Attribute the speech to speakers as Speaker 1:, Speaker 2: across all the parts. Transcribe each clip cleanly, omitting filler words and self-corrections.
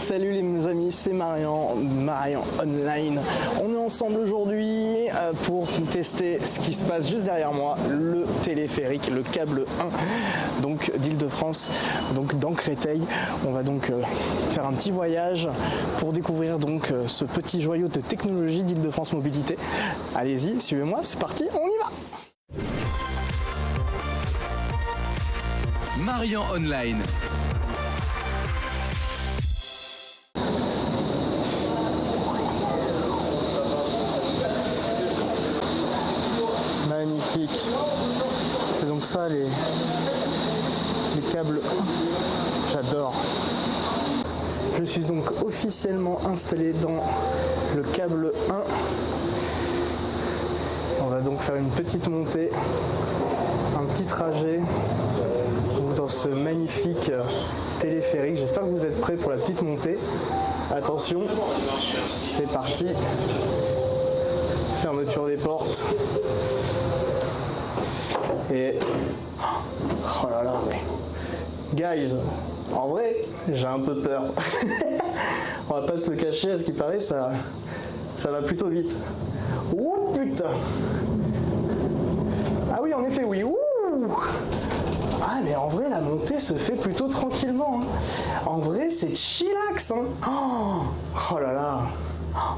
Speaker 1: Salut les amis, c'est Marian Online. On est ensemble aujourd'hui pour tester ce qui se passe juste derrière moi, le téléphérique, le câble 1 donc d'Île-de-France, donc dans Créteil. On va donc faire un petit voyage pour découvrir donc ce petit joyau de technologie d'Île-de-France Mobilité. Allez-y, suivez-moi, c'est parti, on y va.
Speaker 2: Marian Online.
Speaker 1: Magnifique. C'est donc ça les câbles. J'adore. Je suis donc officiellement installé dans le câble 1. On va donc faire une petite montée, un petit trajet dans ce magnifique téléphérique. J'espère que vous êtes prêts pour la petite montée. Attention, c'est parti. Fermeture des portes. Et oh là là, mais guys, en vrai, j'ai un peu peur. On va pas se le cacher, à ce qui paraît, ça va plutôt vite. Ouh putain. Ah oui, en effet, oui. Ouh. Ah mais en vrai, la montée se fait plutôt tranquillement. Hein. En vrai, c'est chillax. Hein. Oh là là,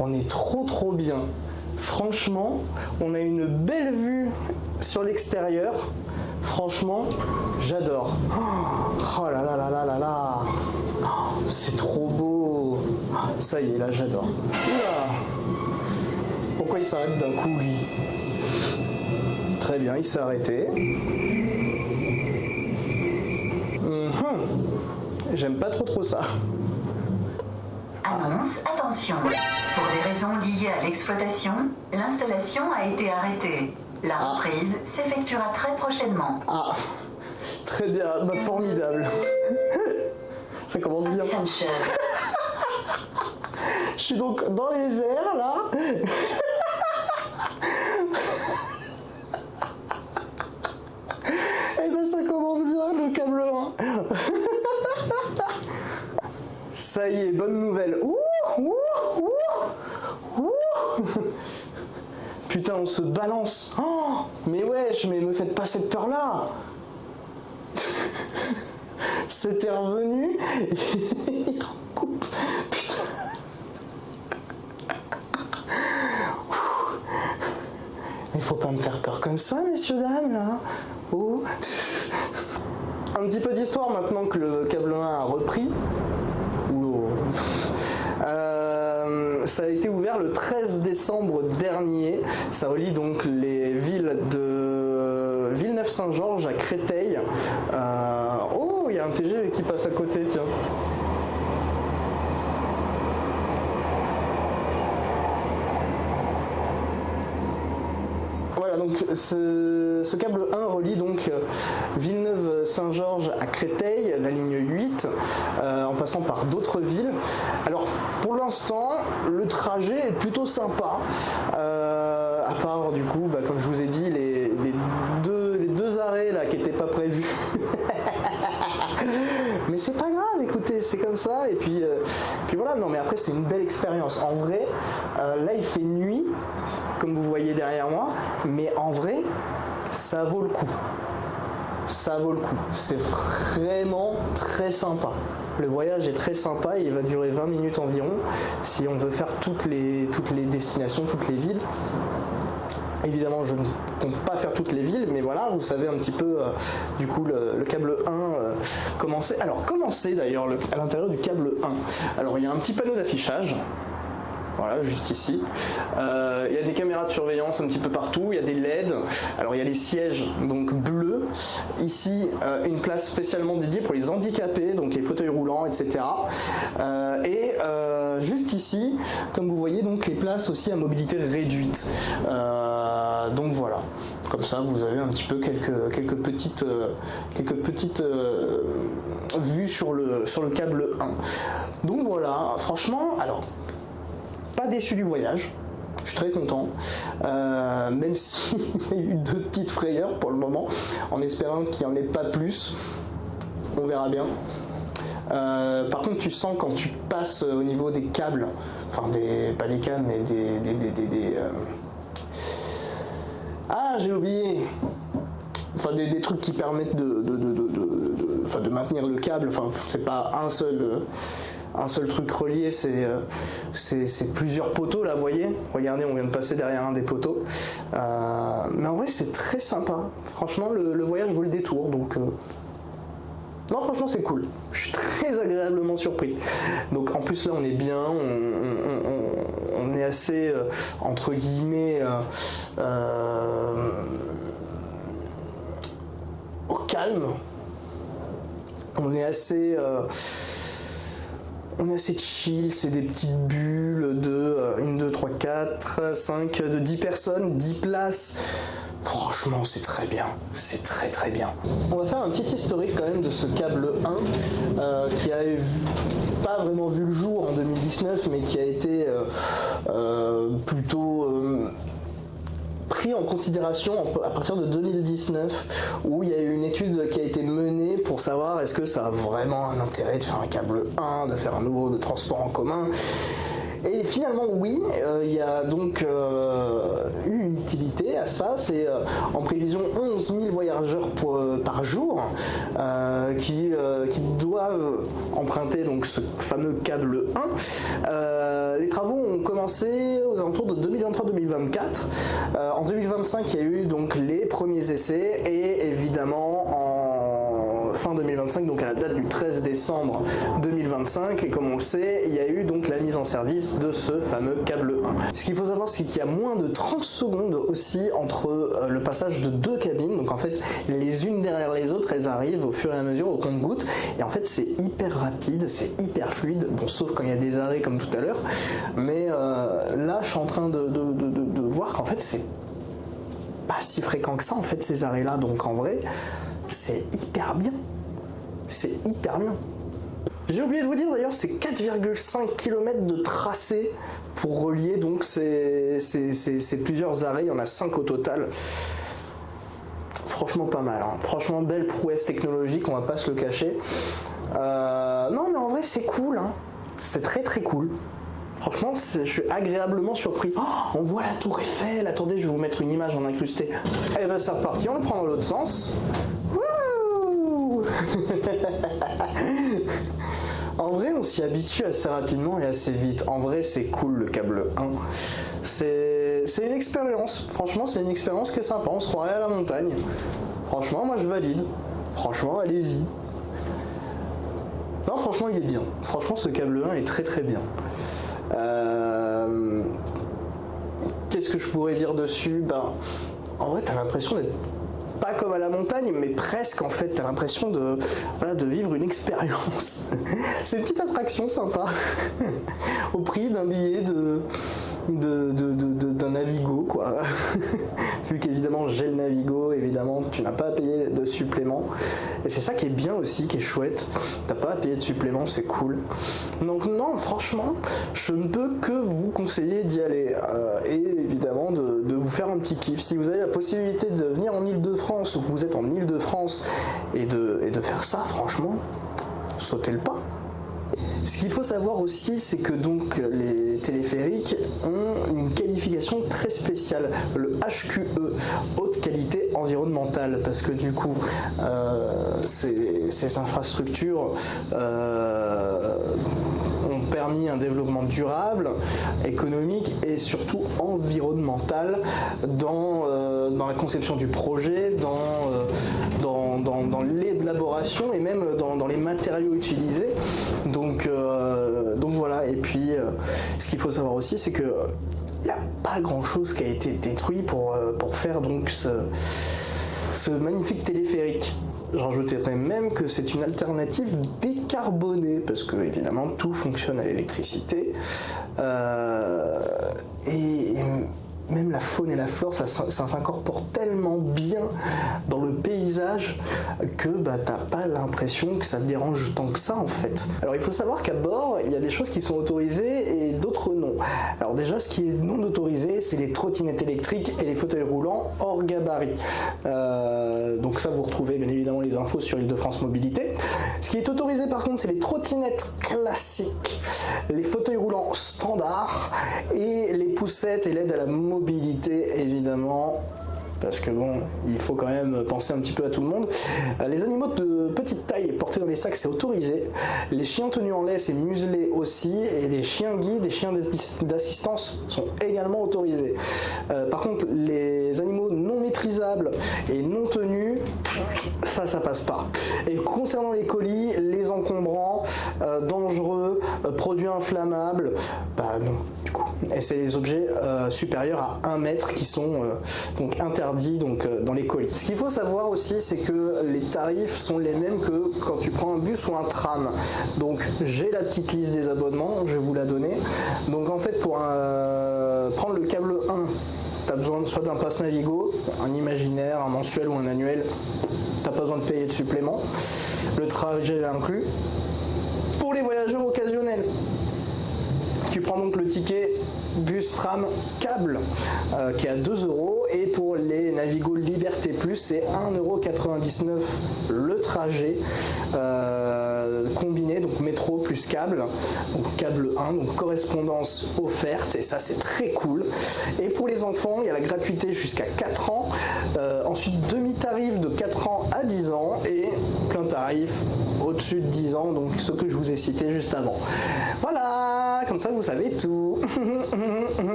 Speaker 1: on est trop bien. Franchement, on a une belle vue sur l'extérieur. Franchement, j'adore. Oh là là là là là là. C'est trop beau. Ça y est, là, j'adore. Pourquoi il s'arrête d'un coup, lui? Très bien, il s'est arrêté. J'aime pas trop ça.
Speaker 3: Annonce, attention. Pour des raisons liées à l'exploitation, l'installation a été arrêtée. La reprise s'effectuera très prochainement.
Speaker 1: Ah, très bien, bah, formidable. Ça commence bien. Je suis donc dans les airs, là. Et ben ça commence bien, le câble 1. Ça y est, bonne nouvelle. Ouh, ouh, ouh, ouh. Putain, on se balance. Oh, mais wesh, mais me faites pas cette peur-là. C'était revenu. Il recoupe. Putain. Il faut pas me faire peur comme ça, messieurs, dames, là. Oh. Un petit peu d'histoire maintenant que le câble 1 a repris. Ça a été ouvert le 13 décembre dernier. Ça relie donc les villes de Villeneuve-Saint-Georges à Créteil. Oh, il y a un TGV qui passe à côté, tiens. Voilà, donc ce câble 1 relie donc Villeneuve-Saint-Georges à Créteil, la ligne 8, en passant par d'autres villes. Alors, pour l'instant, le trajet est plutôt sympa, à part du coup, bah, comme je vous ai dit, les deux arrêts là qui n'étaient pas prévus. Mais c'est pas grave, écoutez, c'est comme ça, et puis voilà, non mais après c'est une belle expérience. En vrai, là il fait nuit, comme vous voyez derrière moi, mais en vrai, ça vaut le coup. Ça vaut le coup. C'est vraiment très sympa. Le voyage est très sympa, il va durer 20 minutes environ, si on veut faire toutes les destinations, toutes les villes. Évidemment, je ne compte pas faire toutes les villes, mais voilà, vous savez un petit peu, du coup, le câble 1, comment c'est. Alors, comment c'est d'ailleurs à l'intérieur du câble 1? Alors, il y a un petit panneau d'affichage. Voilà, juste ici. Il y a des caméras de surveillance un petit peu partout, il y a des LED. Alors il y a les sièges donc bleus. Ici, une place spécialement dédiée pour les handicapés, donc les fauteuils roulants, etc. Juste ici, comme vous voyez, donc les places aussi à mobilité réduite. Donc voilà. Comme ça, vous avez un petit peu quelques petites vues sur le câble 1. Donc voilà, franchement, alors, pas déçu du voyage, je suis très content, même s'il y a eu 2 petites frayeurs pour le moment, en espérant qu'il n'y en ait pas plus, on verra bien. Par contre, tu sens quand tu passes au niveau des câbles, enfin pas des câbles, mais ah, j'ai oublié. Enfin, des trucs qui permettent de maintenir le câble. Enfin, c'est pas un seul truc relié, c'est plusieurs poteaux là, vous voyez. Regardez, on vient de passer derrière un des poteaux. Mais en vrai, c'est très sympa. Franchement, le voyage vaut le détour, donc. Non, franchement, c'est cool. Je suis très agréablement surpris. Donc, en plus, là, on est bien. On est assez, entre guillemets, au calme. On est assez chill, c'est des petites bulles de 1, 2, 3, 4, 5, de 10 personnes, 10 places. Franchement, c'est très bien, c'est très très bien. On va faire un petit historique quand même de ce câble 1 qui a pas vraiment vu le jour en 2019, mais qui a été plutôt pris en considération à partir de 2019, où il y a eu une étude qui a été menée pour savoir est-ce que ça a vraiment un intérêt de faire un câble 1, de faire un nouveau de transport en commun. Et finalement oui, il y a donc eu une utilité à ça, c'est en prévision 11 000 voyageurs par jour qui doivent emprunter donc ce fameux câble 1. Les travaux ont commencé aux alentours de 2023-2024. En 2025, il y a eu donc les premiers essais et évidemment en fin 2025, donc à la date du 13 décembre 2025, et comme on le sait, il y a eu donc la mise en service de ce fameux câble 1. Ce qu'il faut savoir, c'est qu'il y a moins de 30 secondes aussi entre le passage de deux cabines, donc en fait les unes derrière les autres, elles arrivent au fur et à mesure au compte-gouttes, et en fait c'est hyper rapide, c'est hyper fluide, bon sauf quand il y a des arrêts comme tout à l'heure, mais là je suis en train de voir qu'en fait c'est pas si fréquent que ça en fait ces arrêts là, donc en vrai c'est hyper bien. C'est hyper bien. J'ai oublié de vous dire d'ailleurs, c'est 4,5 km de tracé pour relier donc ces plusieurs arrêts. Il y en a 5 au total. Franchement pas mal. Hein. Franchement belle prouesse technologique, on va pas se le cacher. Non mais en vrai c'est cool. Hein. C'est très très cool. Franchement, je suis agréablement surpris. Oh, on voit la tour Eiffel. Attendez, je vais vous mettre une image en incrusté. Eh ben c'est reparti, on le prend dans l'autre sens. Wouh. En vrai, on s'y habitue assez rapidement et assez vite. En vrai, c'est cool le câble 1. C'est une expérience. Franchement, c'est une expérience qui est sympa. On se croirait à la montagne. Franchement, moi je valide. Franchement, allez-y. Non, franchement, il est bien. Franchement, ce câble 1 est très très bien. Qu'est-ce que je pourrais dire dessus? En vrai, t'as l'impression d'être pas comme à la montagne, mais presque en fait. T'as l'impression de vivre une expérience. C'est une petite attraction sympa au prix d'un billet d'un Navigo, quoi. Vu qu'évidemment j'ai le Navigo, évidemment tu n'as pas à payer de supplément. Et c'est ça qui est bien aussi, qui est chouette. T'as pas à payer de supplément, c'est cool. Donc non, franchement, je ne peux que vous conseiller d'y aller. Et évidemment de vous faire un petit kiff. Si vous avez la possibilité de venir en Île-de-France ou que vous êtes en Île-de-France et de faire ça, franchement, sautez le pas. Ce qu'il faut savoir aussi, c'est que donc les téléphériques ont une qualification très spéciale, le HQE, haute qualité environnementale, parce que du coup, ces infrastructures ont permis un développement durable, économique et surtout environnemental dans la conception du projet, dans l'élaboration et même dans les matériaux utilisés. Donc voilà, et puis ce qu'il faut savoir aussi, c'est que il n'y a pas grand chose qui a été détruit pour faire donc ce magnifique téléphérique. Je rajouterais même que c'est une alternative décarbonée, parce que évidemment tout fonctionne à l'électricité, et même la faune et la flore, ça s'incorpore tellement bien dans le paysage que t'as pas l'impression que ça te dérange tant que ça en fait. Alors il faut savoir qu'à bord, il y a des choses qui sont autorisées et d'autres non. Alors Alors déjà, ce qui est non autorisé, c'est les trottinettes électriques et les fauteuils roulants hors gabarit. Donc ça, vous retrouvez bien évidemment les infos sur Île-de-France Mobilité. Ce qui est autorisé par contre, c'est les trottinettes classiques, les fauteuils roulants standards et les poussettes et l'aide à la mobilité évidemment. Parce que bon, il faut quand même penser un petit peu à tout le monde. Les animaux de petite taille portés dans les sacs, c'est autorisé. Les chiens tenus en laisse et muselés aussi. Et les chiens guides et chiens d'assistance sont également autorisés. Par contre, les animaux non maîtrisables et non tenus, ça passe pas. Et concernant les colis, les encombrants, dangereux, produits inflammables, bah non, du coup. Et c'est les objets supérieurs à 1 mètre qui sont donc interdits dans les colis. Ce qu'il faut savoir aussi, c'est que les tarifs sont les mêmes que quand tu prends un bus ou un tram. Donc j'ai la petite liste des abonnements, je vais vous la donner. Donc en fait, pour prendre le câble 1, tu as besoin soit d'un pass Navigo, un imaginaire, un mensuel ou un annuel. Tu n'as pas besoin de payer de supplément. Le trajet est inclus. Pour les voyageurs occasionnels, tu prends donc le ticket bus, tram, câble qui est à 2 €, et pour les Navigo Liberté Plus, c'est 1,99 € le trajet combiné, donc métro plus câble, donc câble 1, donc correspondance offerte, et ça c'est très cool. Et pour les enfants, il y a la gratuité jusqu'à 4 ans, ensuite demi-tarif de 4 ans à 10 ans et plein tarif au-dessus de 10 ans, donc ce que je vous ai cité juste avant. Voilà, comme ça vous savez tout.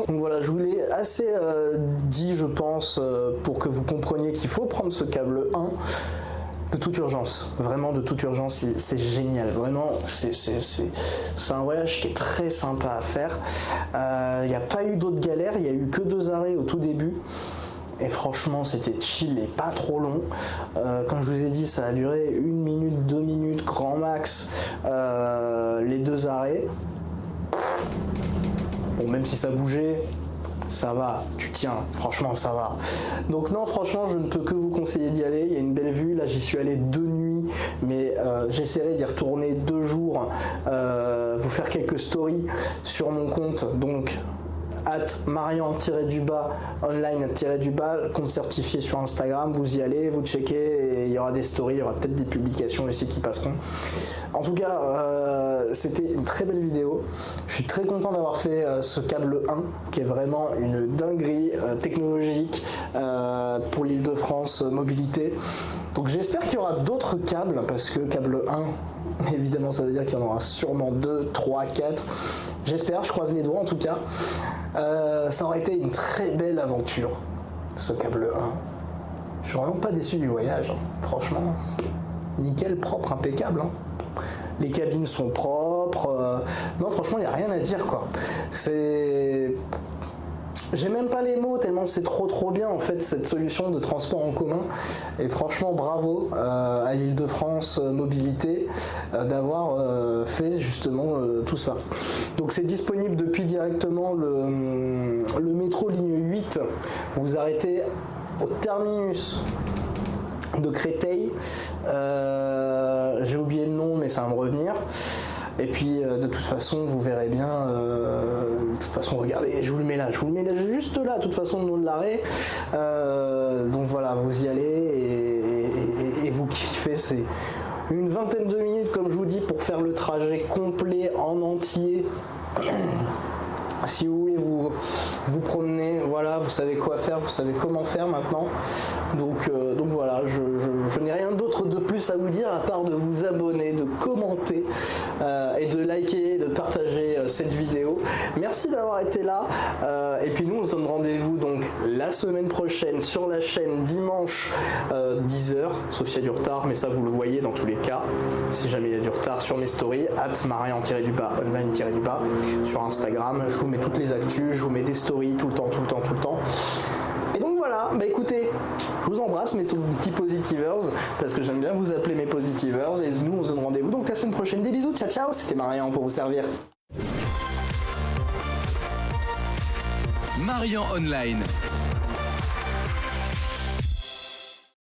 Speaker 1: Donc voilà, je vous l'ai assez dit, je pense, pour que vous compreniez qu'il faut prendre ce câble 1 de toute urgence. Vraiment de toute urgence, c'est génial. Vraiment, c'est un voyage qui est très sympa à faire. Il n'y a pas eu d'autres galères, il n'y a eu que 2 arrêts au tout début. Et franchement, c'était chill et pas trop long. Comme je vous ai dit, ça a duré 1 minute, 2 minutes, grand max, les 2 arrêts. Bon, même si ça bougeait, ça va, tu tiens, franchement ça va. Donc non, franchement, je ne peux que vous conseiller d'y aller. Il y a une belle vue. Là, j'y suis allé 2 nuits, mais j'essaierai d'y retourner 2 jours, vous faire quelques stories sur mon compte, donc @marian_online_, compte certifié sur Instagram. Vous y allez, vous checkez, et il y aura des stories, il y aura peut-être des publications aussi qui passeront. En tout cas, c'était une très belle vidéo. Je suis très content d'avoir fait ce câble 1 qui est vraiment une dinguerie technologique pour l'Île-de-France Mobilité. Donc j'espère qu'il y aura d'autres câbles, parce que câble 1, évidemment, ça veut dire qu'il y en aura sûrement 2, 3, 4. J'espère, je croise les doigts en tout cas. Ça aurait été une très belle aventure, ce câble 1. Je suis vraiment pas déçu du voyage, hein. Franchement, nickel, propre, impeccable, hein. Les cabines sont propres. Non, franchement, il n'y a rien à dire, quoi. J'ai même pas les mots tellement c'est trop bien en fait cette solution de transport en commun, et franchement bravo à l'Île-de-France Mobilité d'avoir fait justement tout ça. Donc c'est disponible depuis directement le métro ligne 8. Vous arrêtez au terminus de Créteil, j'ai oublié le nom mais ça va me revenir. Et puis de toute façon vous verrez bien, de toute façon regardez, je vous le mets là juste là, de toute façon le nom de l'arrêt. Donc voilà, vous y allez et vous kiffez. C'est une vingtaine de minutes comme je vous dis pour faire le trajet complet en entier. Si vous voulez vous promener, voilà, vous savez quoi faire, vous savez comment faire maintenant. Donc voilà, je n'ai rien d'autre de plus à vous dire à part de vous abonner, de commenter et de liker, de partager cette vidéo. Merci d'avoir été là. Et puis nous on se donne rendez-vous donc la semaine prochaine sur la chaîne dimanche 10h, sauf s'il y a du retard, mais ça vous le voyez dans tous les cas. Si jamais il y a du retard sur mes stories, @marian_online_ sur Instagram, je vous mets toutes les actus, je vous mets des stories tout le temps. Et donc voilà, bah écoutez, je vous embrasse mes petits positivers, parce que j'aime bien vous appeler mes positivers, et nous on se donne rendez-vous donc la semaine prochaine. Des bisous, ciao, c'était Marian pour vous servir.
Speaker 2: Marian Online.